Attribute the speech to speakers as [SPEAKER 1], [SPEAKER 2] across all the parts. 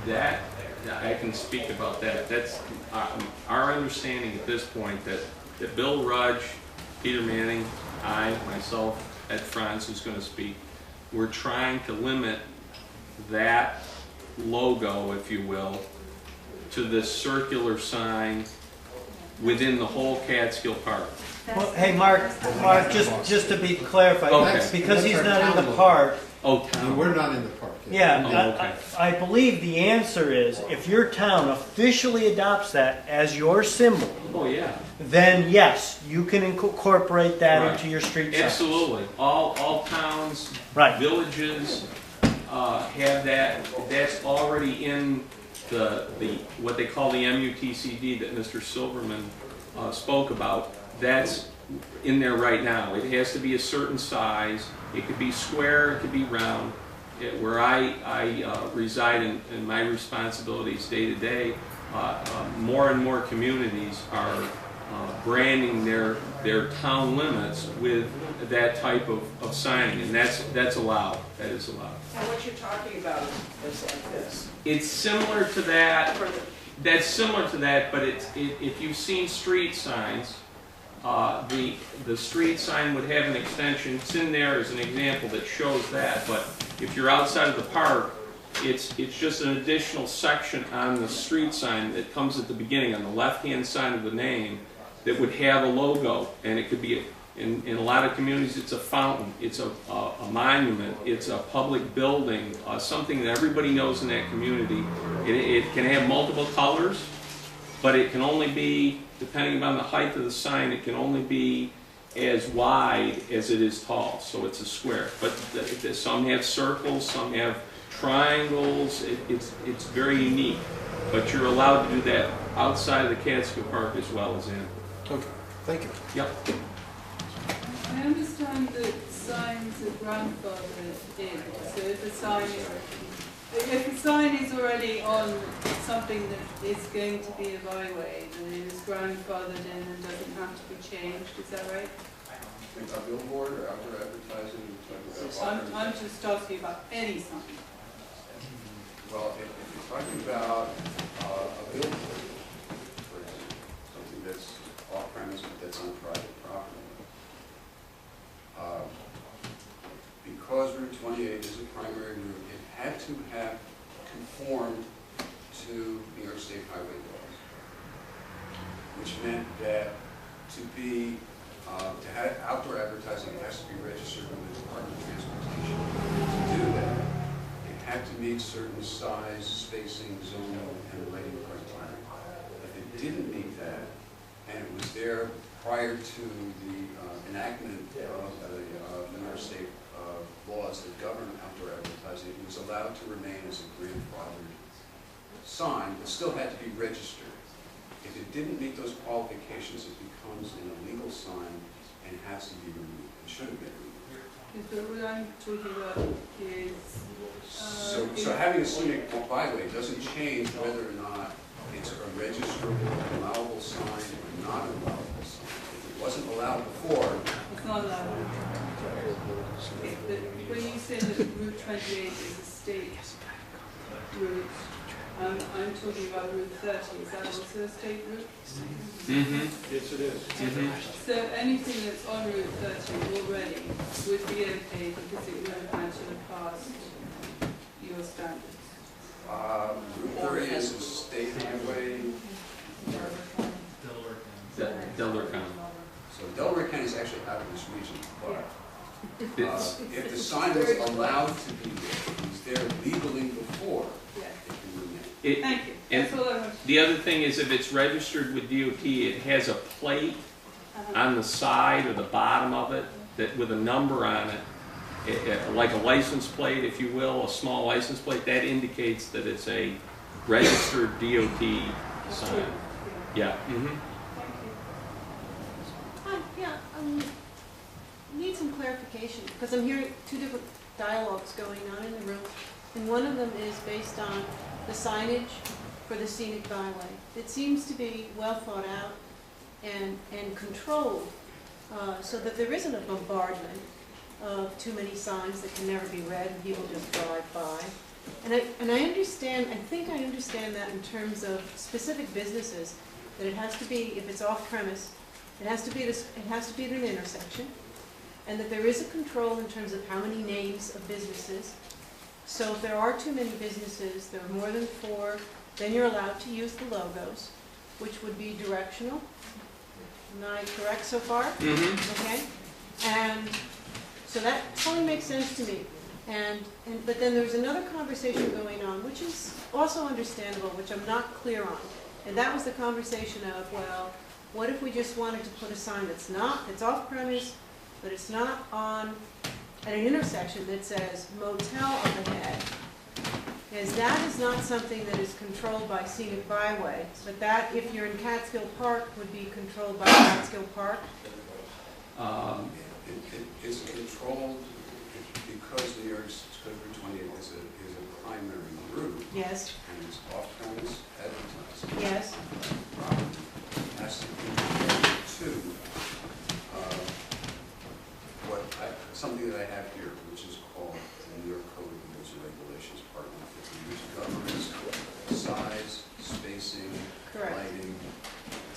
[SPEAKER 1] That, I can speak about that. That's our understanding at this point, that Bill Rudge, Peter Manning, I, myself, Ed Franz, who's going to speak, we're trying to limit that logo, if you will, to this circular sign within the whole Catskill Park.
[SPEAKER 2] Well, hey, Mark, just to be clarified,
[SPEAKER 1] Okay.
[SPEAKER 2] because he's not in the park.
[SPEAKER 1] Oh, town.
[SPEAKER 3] We're not in the park yet.
[SPEAKER 2] Yeah,
[SPEAKER 1] Oh, okay.
[SPEAKER 2] I believe the answer is, if your town officially adopts that as your symbol,
[SPEAKER 1] Oh, yeah.
[SPEAKER 2] then yes, you can incorporate that
[SPEAKER 1] Right.
[SPEAKER 2] into your street sign.
[SPEAKER 1] Absolutely. All towns,
[SPEAKER 2] Right.
[SPEAKER 1] villages have that. That's already in the what they call the MUTCD that Mr. Silverman spoke about. That's in there right now. It has to be a certain size. It could be square, it could be round. Where I reside in my responsibilities day to day, more and more communities are branding their town limits with that type of signing, and that's allowed. That is allowed.
[SPEAKER 4] And what you're talking about is like this.
[SPEAKER 1] It's similar to that. That's similar to that, but if you've seen street signs, the street sign would have an extension. It's in there as an example that shows that. But if you're outside of the park, it's just an additional section on the street sign that comes at the beginning on the left-hand side of the name that would have a logo, and it could be in a lot of communities it's a fountain, it's a monument, it's a public building, something that everybody knows in that community. It can have multiple colors, but it can only be, depending on the height of the sign, it can only be as wide as it is tall, so it's a square. But some have circles, some have triangles. It's very unique, but you're allowed to do that outside of the Catskill Park as well as in.
[SPEAKER 3] Okay, thank you.
[SPEAKER 1] Yep.
[SPEAKER 5] I understand that signs are grandfathered in, so if a sign is already on something that is going to be a byway, then it is grandfathered in and doesn't have to be changed, is that right?
[SPEAKER 6] A billboard or outdoor advertising?
[SPEAKER 5] I'm just asking about any sign.
[SPEAKER 6] Well, if you're talking about a billboard, for example, something that's off-premise but that's on private property, because Route 28 is a primary route, it had to have conformed to New York State highway laws, which meant that to have outdoor advertising, it has to be registered with the Department of Transportation. To do that, it had to meet certain size, spacing, zoning, and lighting criteria. If it didn't meet that, and it was there prior to the enactment of the New York State laws that govern outdoor advertising, it was allowed to remain as a grandfathered sign, but still had to be registered. If it didn't meet those qualifications, it becomes an illegal sign and has to be removed. It should have been removed.
[SPEAKER 5] But what I'm talking about is...
[SPEAKER 6] So having a scenic byway doesn't change whether or not it's a registrable, allowable sign or not an allowable sign. If it wasn't allowed before...
[SPEAKER 5] It's not allowed. When you say that Route 28 is a state route, I'm talking about Route 30. Is that also a state route?
[SPEAKER 1] Mm-hmm.
[SPEAKER 3] Yes, it is.
[SPEAKER 1] Mm-hmm.
[SPEAKER 5] So anything that's on Route 30 already would be okay because it would have had to have passed your standards.
[SPEAKER 6] Route 30 is a state highway.
[SPEAKER 1] Delaware County.
[SPEAKER 6] So Delaware County is actually out of this region, but
[SPEAKER 1] It's,
[SPEAKER 6] if the sign was allowed to be there, it was there legally before,
[SPEAKER 5] Yeah.
[SPEAKER 6] it can remain.
[SPEAKER 5] Thank you.
[SPEAKER 1] and
[SPEAKER 5] That's all I want.
[SPEAKER 1] the other thing is, if it's registered with DOT, it has a plate on the side or the bottom of it that with a number on it, like a license plate, if you will, a small license plate, that indicates that it's a registered DOT sign. Yeah. Mm-hmm.
[SPEAKER 7] Yeah, need some clarification, because I'm hearing two different dialogues going on in the room, and one of them is based on the signage for the scenic byway. It seems to be well thought out and controlled, so that there isn't a bombardment of too many signs that can never be read and people just drive by. And I understand, I think I understand that in terms of specific businesses, that it has to be, if it's off premise, it has to be at an intersection, and that there is a control in terms of how many names of businesses. So if there are too many businesses, there are more than 4, then you're allowed to use the logos, which would be directional. Am I correct so far?
[SPEAKER 1] Mm-hmm.
[SPEAKER 7] Okay? And so that totally makes sense to me. But then there's another conversation going on, which is also understandable, which I'm not clear on. And that was the conversation of, well, what if we just wanted to put a sign that's off premise, but it's not at an intersection that says motel up ahead? Because that is not something that is controlled by scenic byway, but that, if you're in Catskill Park, would be controlled by Catskill Park.
[SPEAKER 6] It's controlled because New York's Code Route 28 is a primary route.
[SPEAKER 7] Yes,
[SPEAKER 6] And it's off-premise advertising.
[SPEAKER 7] yes.
[SPEAKER 6] Property has to be controlled to something that I have here, which is called the New York Code of Rules and Regulations, Part 150, which governs size, spacing,
[SPEAKER 7] Correct.
[SPEAKER 6] lighting,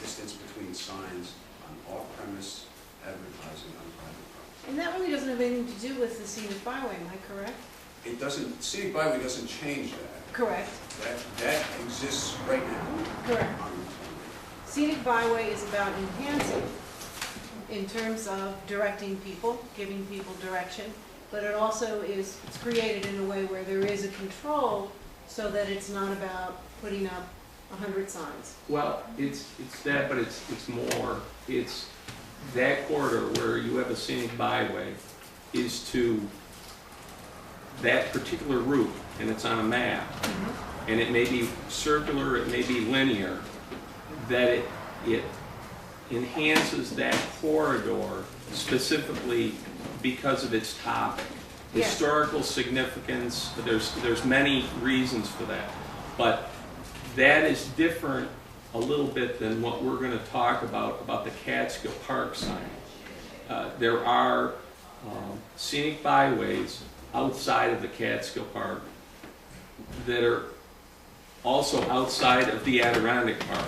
[SPEAKER 6] distance between signs on off-premise advertising on private property.
[SPEAKER 7] And that really doesn't have anything to do with the scenic byway, am I correct?
[SPEAKER 6] It doesn't, scenic byway doesn't change that.
[SPEAKER 7] Correct,
[SPEAKER 6] That exists right now.
[SPEAKER 7] correct.
[SPEAKER 6] on
[SPEAKER 7] Scenic byway is about enhancing in terms of directing people, giving people direction, but it also is, it's created in a way where there is a control so that it's not about putting up 100 signs.
[SPEAKER 1] Well, it's that, but it's more. It's that corridor where you have a scenic byway is to that particular route, and it's on a map, and it may be circular, it may be linear, that it enhances that corridor specifically because of its topic.
[SPEAKER 7] Yeah.
[SPEAKER 1] Historical significance, there's many reasons for that, but that is different a little bit than what we're going to talk about the Catskill Park sign. There are scenic byways outside of the Catskill Park that are also outside of the Adirondack Park.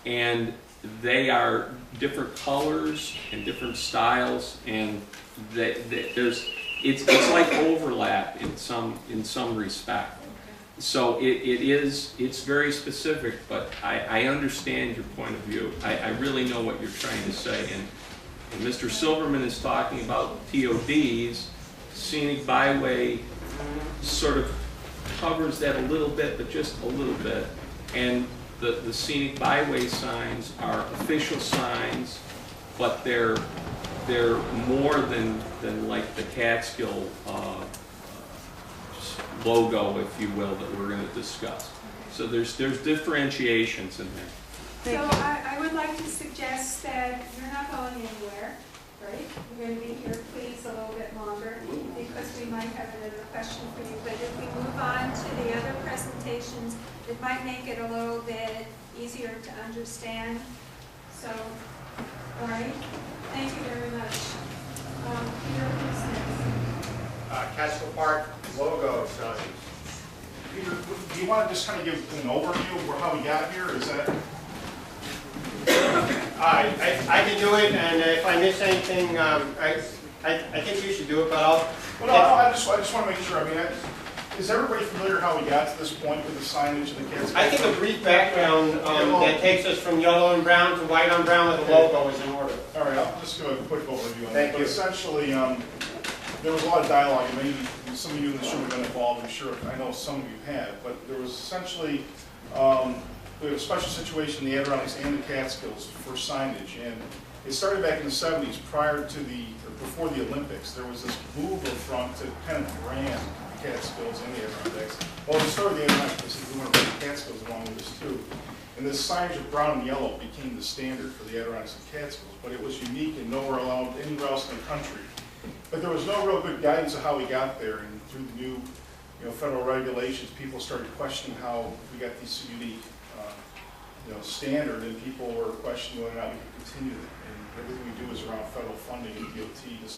[SPEAKER 1] And they are different colors and different styles, and it's like overlap in some respect. So it's very specific, but I understand your point of view. I really know what you're trying to say, and Mr. Silverman is talking about TODs. Scenic byway sort of covers that a little bit, but just a little bit, and the scenic byway signs are official signs, but they're more than like the Catskill logo, if you will, that we're going to discuss. So there's differentiations in there.
[SPEAKER 8] So I would like to suggest that you're not going anywhere, right? You're going to be here, please, a little bit longer, because we might have another question for you. But if we move on to the other presentations, it might make it a little bit easier to understand. So, all right, thank you very much. Peter, who's next?
[SPEAKER 9] Catskill Park logo signs.
[SPEAKER 10] Peter, do you want to just kind of give an overview of how we got here? Is that?
[SPEAKER 9] I can do it, and if I miss anything, I think you should do it, but I'll...
[SPEAKER 10] Well, no, I just want to make sure. I mean, is everybody familiar how we got to this point with the signage and the Catskills?
[SPEAKER 9] I think a brief background that takes us from yellow and brown to white on brown with the logo is in order.
[SPEAKER 10] All right, I'll just go a quick overview on
[SPEAKER 9] Thank
[SPEAKER 10] that.
[SPEAKER 9] you.
[SPEAKER 10] But essentially, there was a lot of dialogue, and maybe some of you in this room have been involved. I'm sure I know some of you have, but there was essentially we had a special situation in the Adirondacks and the Catskills for signage, and it started back in the 70s, before the Olympics. There was this move up front to kind of brand the Catskills and the Adirondacks. Well, we started the Adirondacks because we want to bring the Catskills along with us too. And this signage of brown and yellow became the standard for the Adirondacks and Catskills, but it was unique and nowhere allowed anywhere else in the country. But there was no real good guidance of how we got there, and through the new federal regulations, people started questioning how we got these unique standard, and people were questioning whether or not we could continue it. And everything we do is around federal funding and DOT.